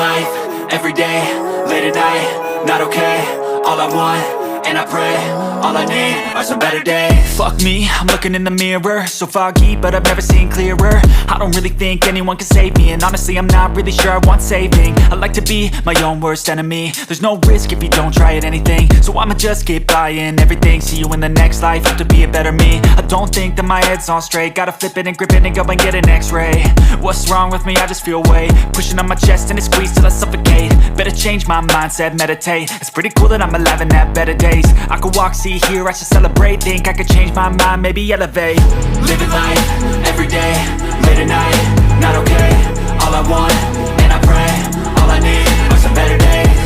life, everyday, late at night, not okay. All I want, and I pray, all I need are some better days. Fuck me, I'm looking in the mirror, so foggy, but I've never seen clearer. I don't really think anyone can save me, and honestly I'm not really sure I want saving. I like to be my own worst enemy. There's no risk if you don't try at anything, so I'ma just keep buying everything. See you in the next life, have to be a better me. I don't think that my head's on straight, gotta flip it and grip it and go and get an x-ray. What's wrong with me? I just feel weight pushing on my chest and it squeezes till I suffocate. Better change my mindset, meditate. It's pretty cool that I'm alive and have better days. I could walk, see, hear, I should celebrate. Think I could change my mind, maybe elevate. Living life, everyday, late at night, not okay. All I want, and I pray, all I need are some better days.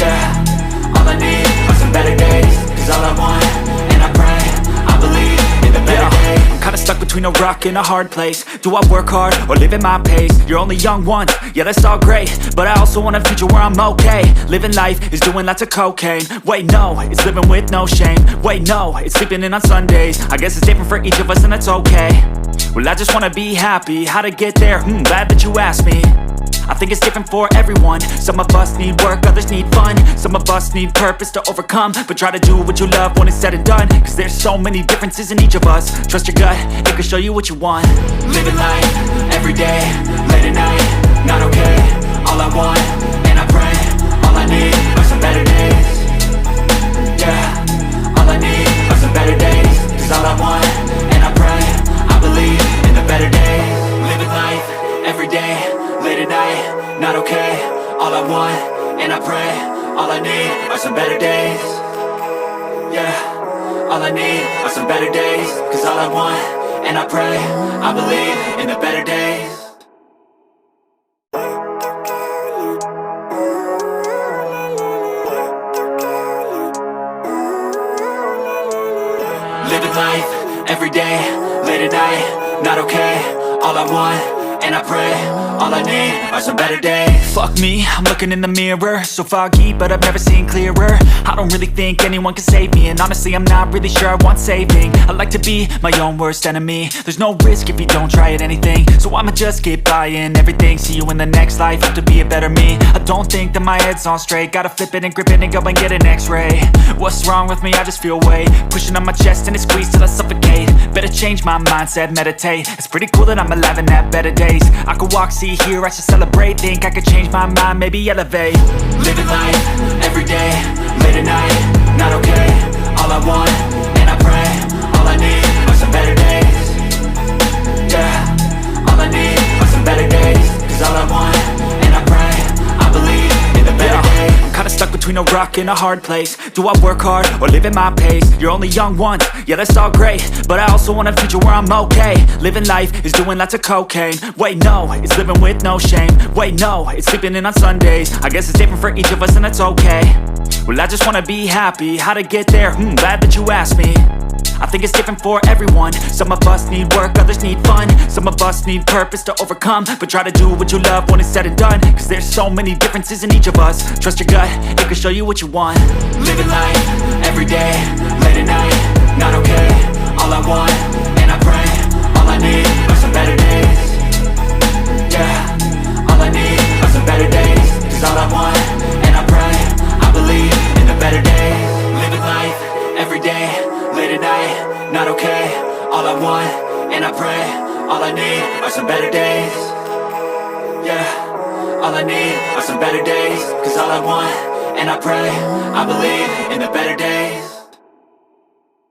Yeah, all I need are some better days. Cause all I want, and I pray, I believe in the better days. I'm kinda stuck between a rock and a hard place. Do I work hard or live at my pace? You're only young once, yeah that's all great, but I also want a future where I'm okay. Living life is doing lots of cocaine. Wait no, it's living with no shame. Wait no, it's sleeping in on Sundays. I guess it's different for each of us and that's okay. Well I just wanna be happy, how to get there? Glad that you asked me. I think it's different for everyone. Some of us need work, others need fun. Some of us need purpose to overcome. But try to do what you love when it's said and done, cause there's so many differences in each of us. Trust your gut, it can show you what you want. Living life, everyday, late at night, not okay. All I want, and I pray, all I need are some better days. Yeah, all I need are some better days. Cause all I want, and I pray, I believe in the better days. Living life, everyday, late at night, not okay. All I want, and I pray, all I need are some better days. Yeah, all I need are some better days. Cause all I want, and I pray, I believe in the better days. Living life, everyday, late at night, not okay. All I want, and I pray, all I need are some better days. Fuck me, I'm looking in the mirror, so foggy, but I've never seen clearer. I don't really think anyone can save me, and honestly I'm not really sure I want saving. I like to be my own worst enemy. There's no risk if you don't try at anything, so I'ma just keep buying everything. See you in the next life, have to be a better me. I don't think that my head's on straight, gotta flip it and grip it and go and get an x-ray. What's wrong with me? I just feel weight pushing on my chest and it squeezes till I suffocate. Better change my mindset, meditate. It's pretty cool that I'm alive and have better days. I could walk, see, hear, I should celebrate. Think I could change my mind, maybe elevate. Living life, everyday, late at night, not okay. All I want, and I pray, all I need are some better days. Yeah, all I need are some better days. Cause all I want, and I pray, I believe in the better days. I'm kinda stuck between a rock and a hard place. Do I work hard or live at my pace? You're only young once, yeah that's all great, but I also want a future where I'm okay. Living life is doing lots of cocaine. Wait no, it's living with no shame. Wait no, it's sleeping in on Sundays. I guess it's different for each of us and that's okay. Well I just wanna be happy, how to get there? Glad that you asked me. I think it's different for everyone. Some of us need work, others need fun. Some of us need purpose to overcome. But try to do what you love when it's said and done, cause there's so many differences in each of us. Trust your gut, it can show you what you want. Living life, everyday, late at night, not okay. All I want, and I pray, all I need are some better days. Yeah, all I need are some better days. Cause all I want, and I pray, I believe in the better days. Living life, everyday, late at night, not okay. All I want, and I pray, all I need are some better days. Yeah, all I need are some better days. Cause all I want, and I pray, I believe in the better days.